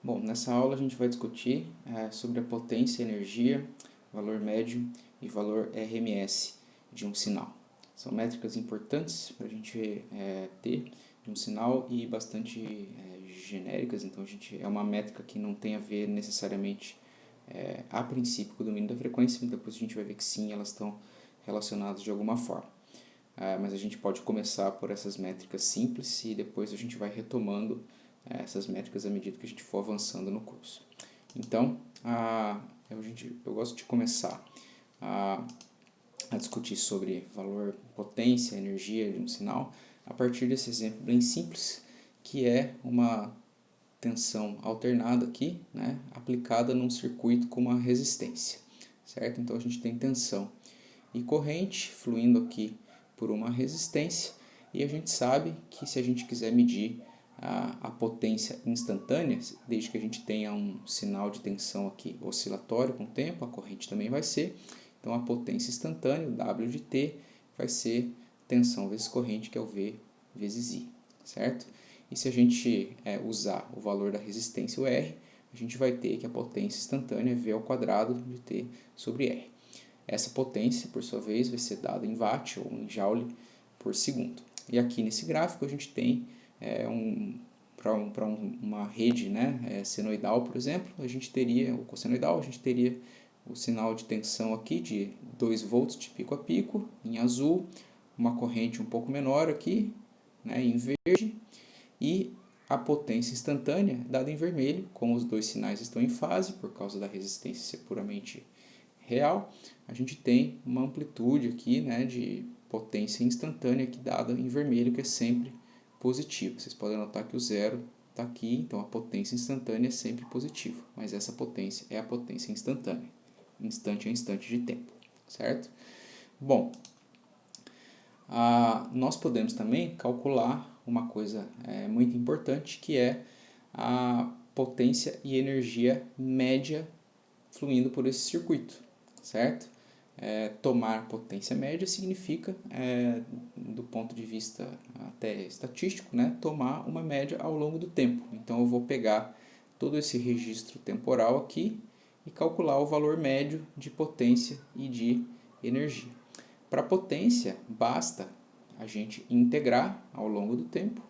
Bom, nessa aula a gente vai discutir sobre a potência, energia, valor médio e valor RMS de um sinal. São métricas importantes para a gente ter de um sinal e bastante genéricas, então é uma métrica que não tem a ver necessariamente a princípio com o domínio da frequência, mas depois a gente vai ver que sim, elas estão relacionadas de alguma forma. Mas a gente pode começar por essas métricas simples e depois a gente vai retomando essas métricas à medida que a gente for avançando no curso. Então, eu gosto de começar a discutir sobre valor, potência, energia de um sinal a partir desse exemplo bem simples, que é uma tensão alternada aqui, né, aplicada num circuito com uma resistência, certo? Então a gente tem tensão e corrente fluindo aqui por uma resistência, e a gente sabe que se a gente quiser medir a potência instantânea, desde que a gente tenha um sinal de tensão aqui oscilatório com o tempo, a corrente também vai ser. Então a potência instantânea, o W de T, vai ser tensão vezes corrente, que é o V vezes I, certo? E se a gente usar o valor da resistência, o R, a gente vai ter que a potência instantânea é V ao quadrado de T sobre R. Essa potência, por sua vez, vai ser dada em watt ou em joule por segundo. E aqui nesse gráfico a gente tem para uma rede, né, senoidal, por exemplo, a gente teria, o cossenoidal, a gente teria o sinal de tensão aqui de 2 volts de pico a pico, em azul, uma corrente um pouco menor aqui, né, em verde, e a potência instantânea dada em vermelho, como os dois sinais estão em fase, por causa da resistência ser puramente real, a gente tem uma amplitude aqui, né, de potência instantânea aqui dada em vermelho, que é sempre positivo. Vocês podem notar que o zero está aqui, então a potência instantânea é sempre positiva, mas essa potência é a potência instantânea, instante a instante de tempo, certo? Bom, nós podemos também calcular uma coisa muito importante, que é a potência e energia média fluindo por esse circuito, certo? Tomar potência média significa, do ponto de vista até estatístico, né, tomar uma média ao longo do tempo. Então eu vou pegar todo esse registro temporal aqui e calcular o valor médio de potência e de energia. Para potência, basta a gente integrar ao longo do tempo.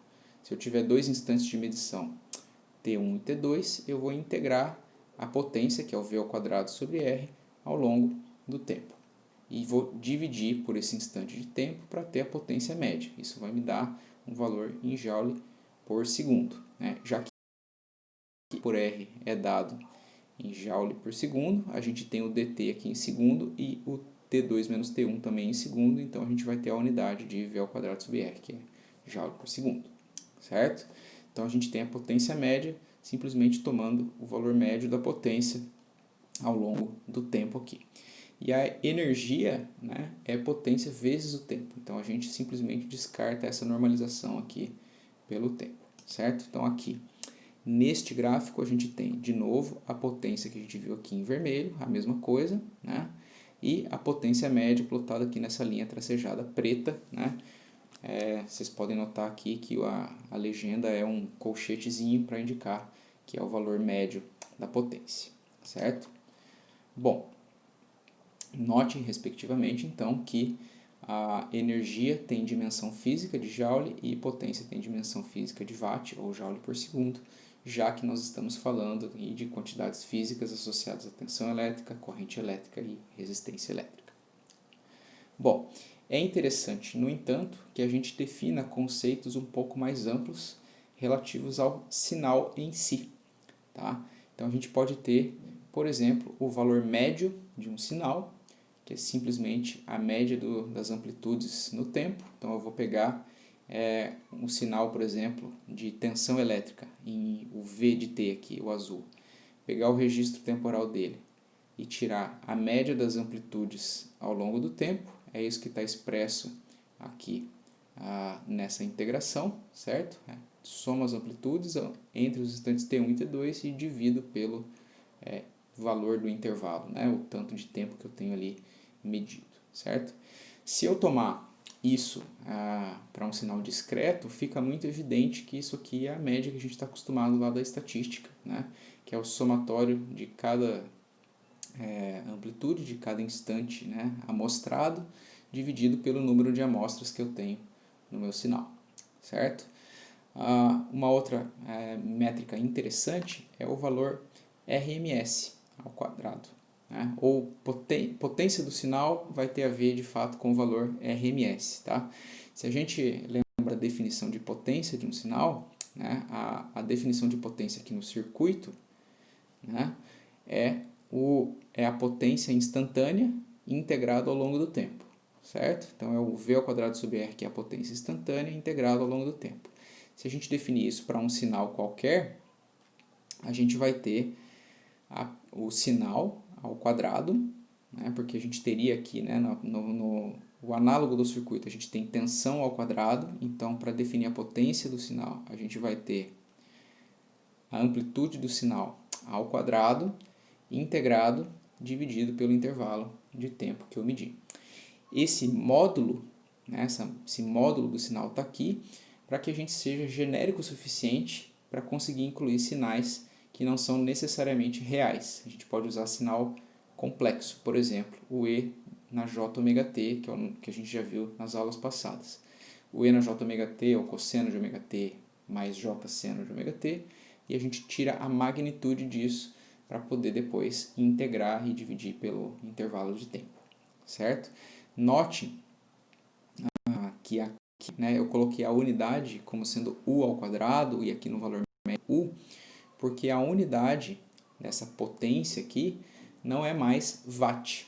Se eu tiver dois instantes de medição, T1 e T2, eu vou integrar a potência, que é o V ao quadrado sobre R, ao longo do tempo. E vou dividir por esse instante de tempo para ter a potência média. Isso vai me dar um valor em joule por segundo, né? Já que por R é dado em joule por segundo, a gente tem o dt aqui em segundo e o T2 menos T1 também em segundo, então a gente vai ter a unidade de V ao quadrado sobre R, que é joule por segundo, certo? Então a gente tem a potência média simplesmente tomando o valor médio da potência ao longo do tempo aqui. E a energia, né, é potência vezes o tempo. Então a gente simplesmente descarta essa normalização aqui pelo tempo, certo? Então aqui, neste gráfico, a gente tem de novo a potência que a gente viu aqui em vermelho, a mesma coisa, né? E a potência média plotada aqui nessa linha tracejada preta, né? Vocês podem notar aqui que a legenda é um colchetezinho para indicar que é o valor médio da potência, certo? Bom, note, respectivamente, então, que a energia tem dimensão física de joule e potência tem dimensão física de watt, ou joule por segundo, já que nós estamos falando de quantidades físicas associadas à tensão elétrica, corrente elétrica e resistência elétrica. Bom, é interessante, no entanto, que a gente defina conceitos um pouco mais amplos relativos ao sinal em si, tá? Então a gente pode ter, por exemplo, o valor médio de um sinal, que é simplesmente a média das amplitudes no tempo. Então eu vou pegar um sinal, por exemplo, de tensão elétrica, em o V de T aqui, o azul, pegar o registro temporal dele e tirar a média das amplitudes ao longo do tempo, é isso que está expresso aqui nessa integração, certo? Somo as amplitudes entre os instantes T1 e T2 e divido pelo valor do intervalo, né? O tanto de tempo que eu tenho ali medido, certo? Se eu tomar isso para um sinal discreto, fica muito evidente que isso aqui é a média que a gente está acostumado lá da estatística, né? Que é o somatório de cada amplitude, de cada instante, né, amostrado, dividido pelo número de amostras que eu tenho no meu sinal, certo? Uma outra métrica interessante é o valor RMS ao quadrado, né? Ou potência do sinal vai ter a ver de fato com o valor RMS, tá? Se a gente lembra a definição de potência de um sinal, né, a definição de potência aqui no circuito, né, é a potência instantânea integrada ao longo do tempo, certo? Então é o V ao quadrado sobre R, que é a potência instantânea integrada ao longo do tempo. Se a gente definir isso para um sinal qualquer, a gente vai ter o sinal ao quadrado, né, porque a gente teria aqui, né, o análogo do circuito, a gente tem tensão ao quadrado, então para definir a potência do sinal, a gente vai ter a amplitude do sinal ao quadrado integrado dividido pelo intervalo de tempo que eu medi. Esse módulo, né, esse módulo do sinal está aqui para que a gente seja genérico o suficiente para conseguir incluir sinais que não são necessariamente reais. A gente pode usar sinal complexo, por exemplo, o E na J ômega t, que é o que a gente já viu nas aulas passadas. O E na J ômega t é o cosseno de ômega t mais J seno de ômega t, e a gente tira a magnitude disso para poder depois integrar e dividir pelo intervalo de tempo, certo? Note que aqui, né, eu coloquei a unidade como sendo U ao quadrado e aqui no valor médio U, porque a unidade dessa potência aqui não é mais watt,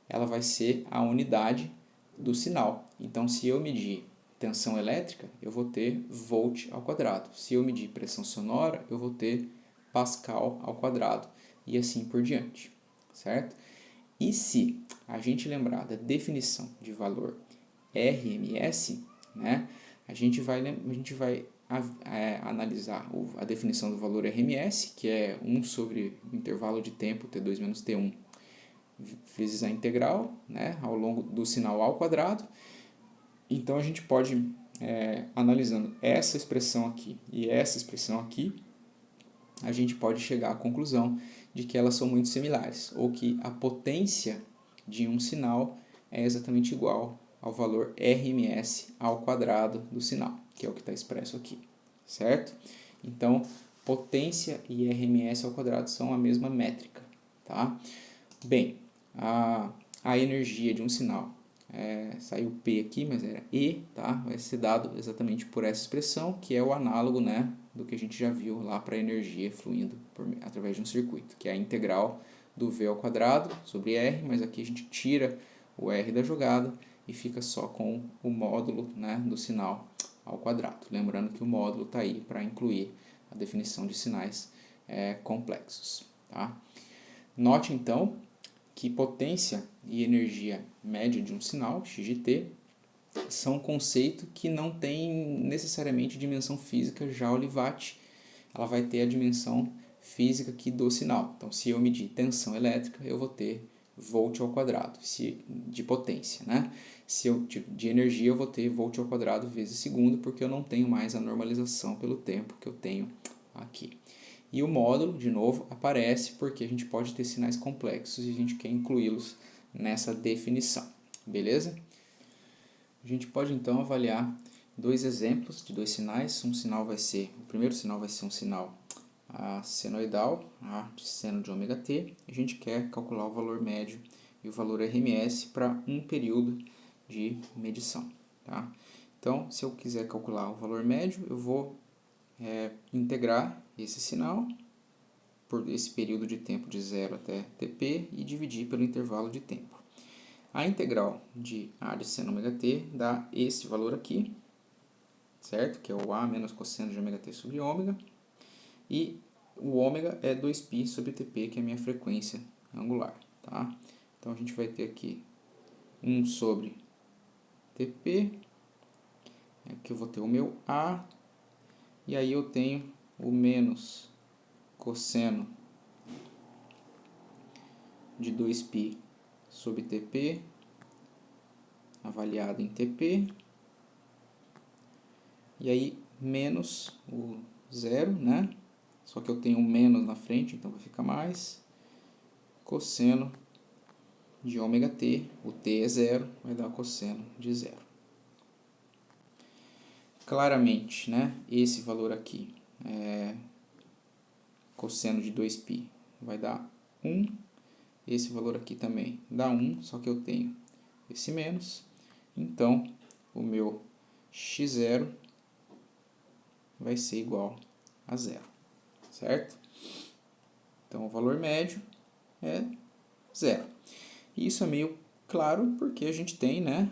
ela vai ser a unidade do sinal. Então, se eu medir tensão elétrica, eu vou ter volt ao quadrado. Se eu medir pressão sonora, eu vou ter pascal ao quadrado. E assim por diante, certo? E se a gente lembrar da definição de valor RMS, né, a gente vai analisar a definição do valor RMS, que é 1 sobre o intervalo de tempo T2 menos T1, vezes a integral, né, ao longo do sinal ao quadrado. Então a gente pode, analisando essa expressão aqui e essa expressão aqui, a gente pode chegar à conclusão de que elas são muito similares, ou que a potência de um sinal é exatamente igual ao valor RMS ao quadrado do sinal, que é o que está expresso aqui, certo? Então, potência e RMS ao quadrado são a mesma métrica, tá? Bem, a energia de um sinal, saiu P aqui, mas era E, tá? Vai ser dado exatamente por essa expressão, que é o análogo, né, do que a gente já viu lá para a energia fluindo através de um circuito, que é a integral do V ao quadrado sobre R, mas aqui a gente tira o R da jogada e fica só com o módulo, né, do sinal ao quadrado. Lembrando que o módulo está aí para incluir a definição de sinais complexos, tá? Note então que potência e energia média de um sinal, x de t, são um conceito que não tem necessariamente dimensão física. Já o Watt, ela vai ter a dimensão física aqui do sinal. Então, se eu medir tensão elétrica, eu vou ter volt ao quadrado de potência, né? Se eu de energia, eu vou ter volt ao quadrado vezes segundo, porque eu não tenho mais a normalização pelo tempo que eu tenho aqui. E o módulo, de novo, aparece porque a gente pode ter sinais complexos e a gente quer incluí-los nessa definição, beleza? A gente pode então avaliar dois exemplos de dois sinais. O primeiro sinal vai ser um sinal senoidal, de seno de ômega t. A gente quer calcular o valor médio e o valor RMS para um período de medição, tá? Então, se eu quiser calcular o valor médio, eu vou integrar esse sinal por esse período de tempo de 0 até Tp e dividir pelo intervalo de tempo. A integral de A de seno ômega t dá esse valor aqui, certo? Que é o A menos cosseno de ômega t sobre ômega. E o ômega é 2π sobre Tp, que é a minha frequência angular, tá? Então a gente vai ter aqui 1 sobre Tp, aqui eu vou ter o meu A, e aí eu tenho o menos cosseno de 2π sobre Tp, avaliado em Tp, e aí menos o 0, né? Só que eu tenho um menos na frente, então vai ficar mais cosseno de ômega t, o t é 0, vai dar cosseno de 0. Claramente, né, esse valor aqui, cosseno de 2π, vai dar 1. Esse valor aqui também dá 1, só que eu tenho esse menos. Então, o meu x0 vai ser igual a 0, certo? Então, o valor médio é 0. E isso é meio claro porque a gente tem, né,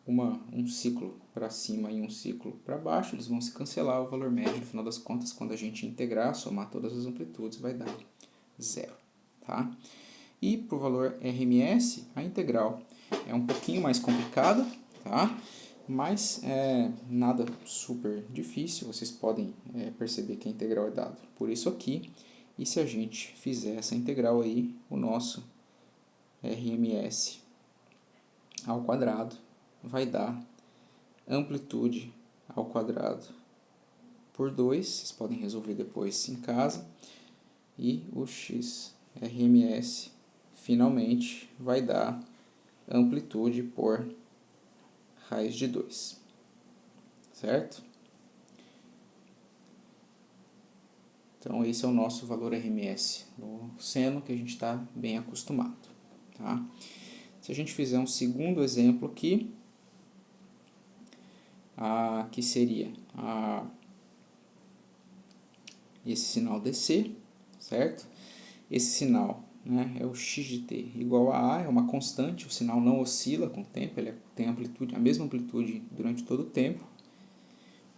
um ciclo para cima e um ciclo para baixo, eles vão se cancelar, o valor médio, no final das contas, quando a gente integrar, somar todas as amplitudes, vai dar 0. Tá? E para o valor RMS, a integral é um pouquinho mais complicada, tá? Mas nada super difícil, vocês podem perceber que a integral é dada por isso aqui. E se a gente fizer essa integral aí, o nosso RMS ao quadrado vai dar amplitude ao quadrado por 2, vocês podem resolver depois em casa, e o XRMS finalmente vai dar amplitude por raiz de 2, certo? Então esse é o nosso valor RMS no seno que a gente está bem acostumado, tá? Se a gente fizer um segundo exemplo aqui, que seria esse sinal DC, certo? Esse sinal, né, é o x de t igual a é uma constante, o sinal não oscila com o tempo, ele tem amplitude, a mesma amplitude durante todo o tempo.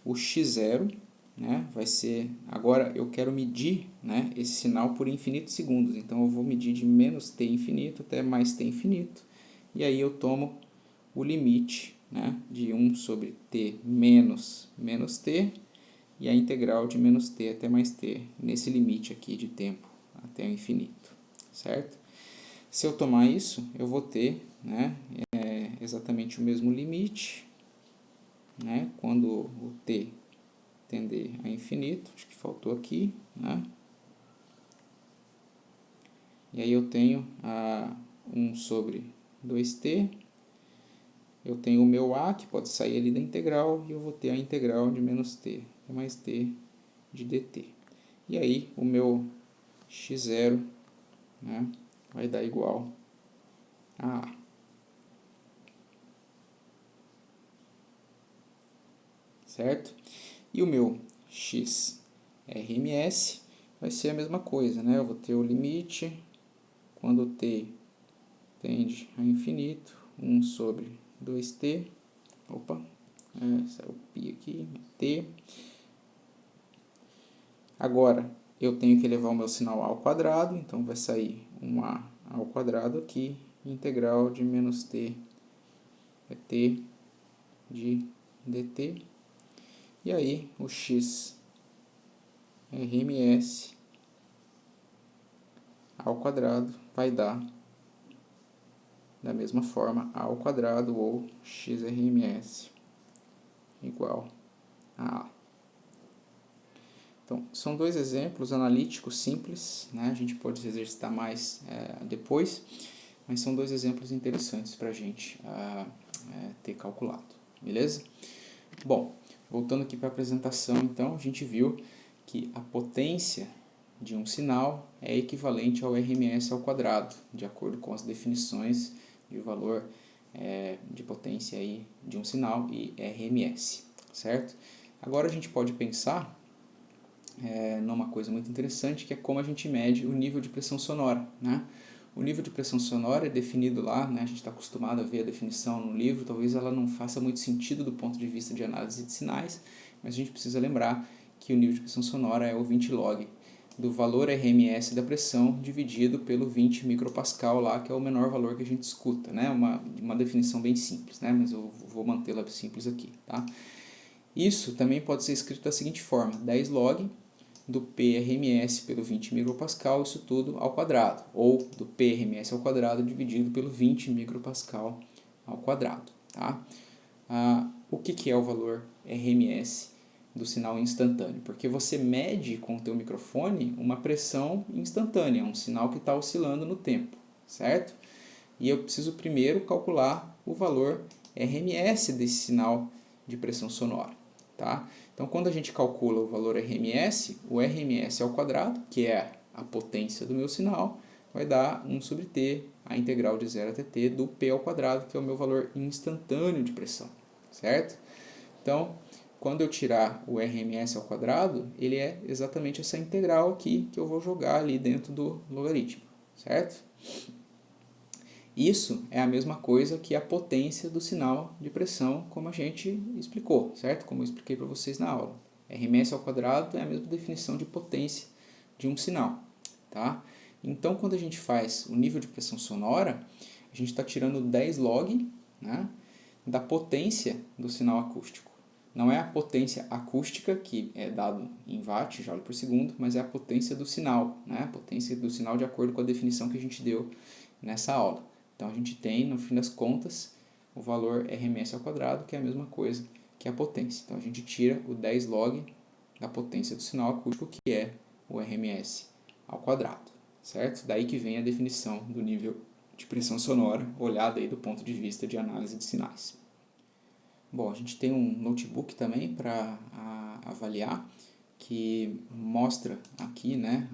O x0, né, vai ser, agora eu quero medir, né, esse sinal por infinitos segundos, então eu vou medir de menos t infinito até mais t infinito, e aí eu tomo o limite, né, de 1 sobre t menos t, e a integral de menos t até mais t, nesse limite aqui de tempo até o infinito, certo? Se eu tomar isso, eu vou ter, né, exatamente o mesmo limite, né, quando o t tender a infinito, acho que faltou aqui, né? E aí eu tenho 1 sobre 2t, eu tenho o meu a, que pode sair ali da integral, e eu vou ter a integral de menos t, mais t de dt. E aí o meu x0, né, vai dar igual a A. Certo? E o meu x RMS vai ser a mesma coisa, né? Eu vou ter o limite, quando t tende a infinito, 1 sobre 2t, opa, saiu o π aqui, t. Agora, eu tenho que levar o meu sinal ao quadrado, então vai sair 1a ao quadrado aqui, integral de menos t é t de dt. E aí, o x RMS ao quadrado vai dar, da mesma forma, a ao quadrado ou xRMS igual a A. Então, são dois exemplos analíticos simples, né? A gente pode se exercitar mais depois, mas são dois exemplos interessantes para a gente ter calculado, beleza? Bom, voltando aqui para a apresentação, então, a gente viu que a potência de um sinal é equivalente ao RMS ao quadrado, de acordo com as definições de valor de potência aí de um sinal e RMS, certo? Agora a gente pode pensar numa coisa muito interessante, que é como a gente mede o nível de pressão sonora, né? O nível de pressão sonora é definido lá, né? A gente está acostumado a ver a definição no livro, talvez ela não faça muito sentido do ponto de vista de análise de sinais, mas a gente precisa lembrar que o nível de pressão sonora é o 20 log do valor RMS da pressão dividido pelo 20 micropascal lá, que é o menor valor que a gente escuta, né? Uma definição bem simples, né? Mas eu vou mantê-la simples aqui, tá? Isso também pode ser escrito da seguinte forma: 10 log do PRMS pelo 20 micropascal, isso tudo ao quadrado, ou do PRMS ao quadrado dividido pelo 20 micropascal ao quadrado, tá? o que é o valor RMS do sinal instantâneo? Porque você mede com o teu microfone uma pressão instantânea, um sinal que está oscilando no tempo, certo? E eu preciso primeiro calcular o valor RMS desse sinal de pressão sonora, tá? Então, quando a gente calcula o valor RMS, o RMS ao quadrado, que é a potência do meu sinal, vai dar 1 sobre T, a integral de 0 até T do P ao quadrado, que é o meu valor instantâneo de pressão, certo? Então, quando eu tirar o RMS ao quadrado, ele é exatamente essa integral aqui que eu vou jogar ali dentro do logaritmo, certo? Isso é a mesma coisa que a potência do sinal de pressão, como a gente explicou, certo? Como eu expliquei para vocês na aula. RMS ao quadrado é a mesma definição de potência de um sinal, tá? Então, quando a gente faz o nível de pressão sonora, a gente está tirando 10 log, né, da potência do sinal acústico. Não é a potência acústica, que é dado em watt, joule por segundo, mas é a potência do sinal, né? A potência do sinal de acordo com a definição que a gente deu nessa aula. Então, a gente tem, no fim das contas, o valor RMS ao quadrado, que é a mesma coisa que a potência. Então, a gente tira o 10 log da potência do sinal acústico, que é o RMS ao quadrado, certo? Daí que vem a definição do nível de pressão sonora, olhada aí do ponto de vista de análise de sinais. Bom, a gente tem um notebook também para avaliar, que mostra aqui, né,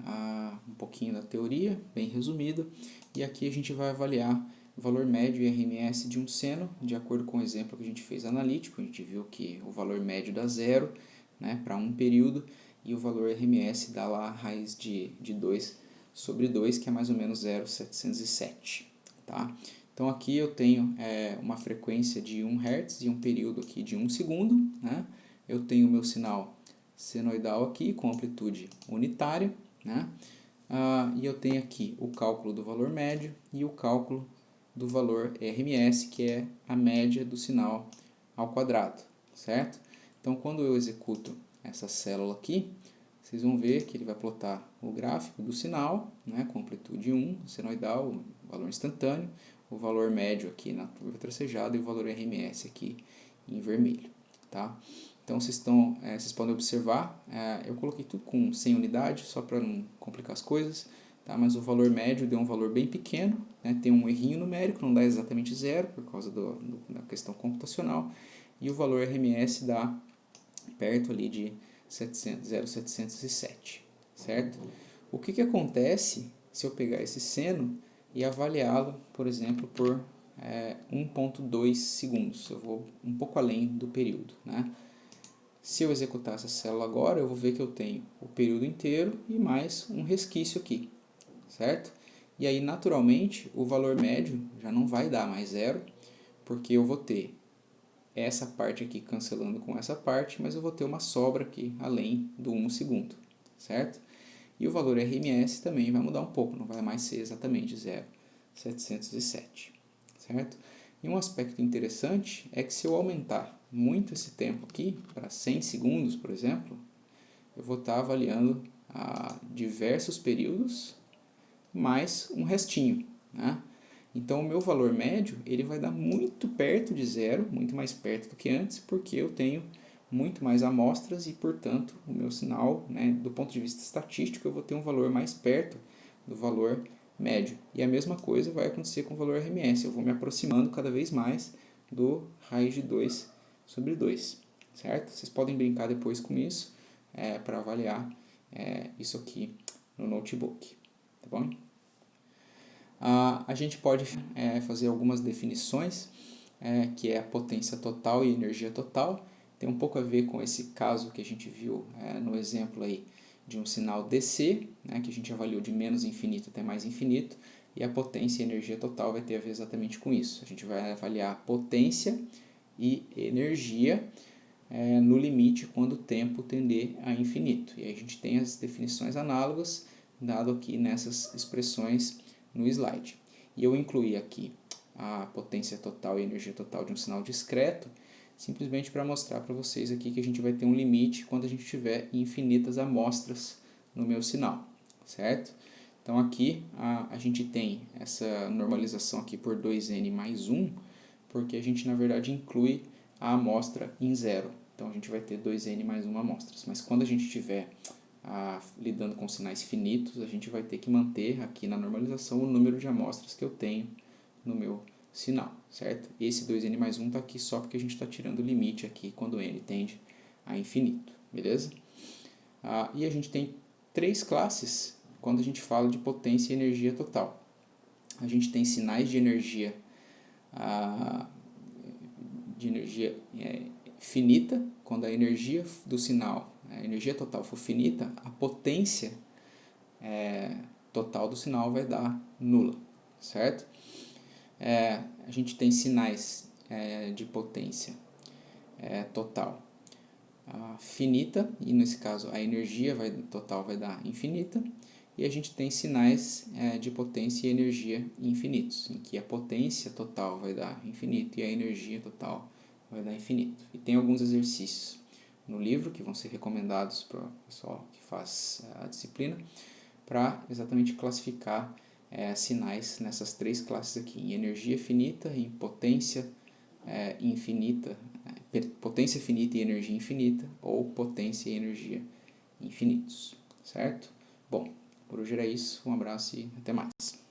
um pouquinho da teoria, bem resumida, e aqui a gente vai avaliar o valor médio e RMS de um seno, de acordo com o exemplo que a gente fez analítico. A gente viu que o valor médio dá 0, né, para um período, e o valor RMS dá lá a raiz de 2 sobre 2, que é mais ou menos 0,707, tá? Então aqui eu tenho uma frequência de 1 Hz e um período aqui de 1 segundo, né? Eu tenho o meu sinal senoidal aqui com amplitude unitária, né? E eu tenho aqui o cálculo do valor médio e o cálculo do valor RMS, que é a média do sinal ao quadrado, certo? Então, quando eu executo essa célula aqui, vocês vão ver que ele vai plotar o gráfico do sinal, né, com amplitude 1, senoidal, o valor instantâneo, o valor médio aqui na curva tracejada e o valor RMS aqui em vermelho, tá? Então, vocês podem observar, eu coloquei tudo com 100 unidades, só para não complicar as coisas, tá? Mas o valor médio deu um valor bem pequeno, né? Tem um errinho numérico, não dá exatamente 0 por causa da questão computacional, e o valor RMS dá perto ali de 0,707, certo? O que acontece se eu pegar esse seno e avaliá-lo, por exemplo, por 1,2 segundos? Eu vou um pouco além do período, né? Se eu executar essa célula agora, eu vou ver que eu tenho o período inteiro e mais um resquício aqui, certo? E aí, naturalmente, o valor médio já não vai dar mais 0, porque eu vou ter essa parte aqui cancelando com essa parte, mas eu vou ter uma sobra aqui além do 1 segundo, certo? E o valor RMS também vai mudar um pouco, não vai mais ser exatamente 0,707, certo? E um aspecto interessante é que se eu aumentar muito esse tempo aqui, para 100 segundos, por exemplo, eu vou estar avaliando diversos períodos mais um restinho, né? Então, o meu valor médio ele vai dar muito perto de 0, muito mais perto do que antes, porque eu tenho muito mais amostras e, portanto, o meu sinal, né, do ponto de vista estatístico, eu vou ter um valor mais perto do valor médio. E a mesma coisa vai acontecer com o valor RMS. Eu vou me aproximando cada vez mais do raiz de 2 sobre 2, certo? Vocês podem brincar depois com isso para avaliar isso aqui no notebook, tá bom? A gente pode fazer algumas definições, que é a potência total e energia total. Tem um pouco a ver com esse caso que a gente viu no exemplo aí de um sinal DC, né, que a gente avaliou de menos infinito até mais infinito, e a potência e energia total vai ter a ver exatamente com isso. A gente vai avaliar potência e energia no limite quando o tempo tender a infinito. E aí a gente tem as definições análogas, dado aqui nessas expressões no slide. E eu incluí aqui a potência total e energia total de um sinal discreto, simplesmente para mostrar para vocês aqui que a gente vai ter um limite quando a gente tiver infinitas amostras no meu sinal, certo? Então aqui a gente tem essa normalização aqui por 2n mais 1, porque a gente na verdade inclui a amostra em zero. Então a gente vai ter 2n mais 1 amostras. Mas quando a gente estiver lidando com sinais finitos, a gente vai ter que manter aqui na normalização o número de amostras que eu tenho no meu sinal, certo? Esse 2n mais 1 está aqui só porque a gente está tirando o limite aqui quando n tende a infinito, beleza? E a gente tem 3 classes quando a gente fala de potência e energia total. A gente tem sinais de energia finita, quando a energia do sinal, a energia total for finita, a potência total do sinal vai dar nula, certo? A gente tem sinais de potência total finita, e nesse caso a energia total vai dar infinita, e a gente tem sinais de potência e energia infinitos, em que a potência total vai dar infinito e a energia total vai dar infinito. E tem alguns exercícios no livro que vão ser recomendados para o pessoal que faz a disciplina, para exatamente classificar sinais nessas 3 classes aqui, em energia finita, em potência infinita, potência finita e energia infinita, ou potência e energia infinitos, certo? Bom, por hoje era isso, um abraço e até mais.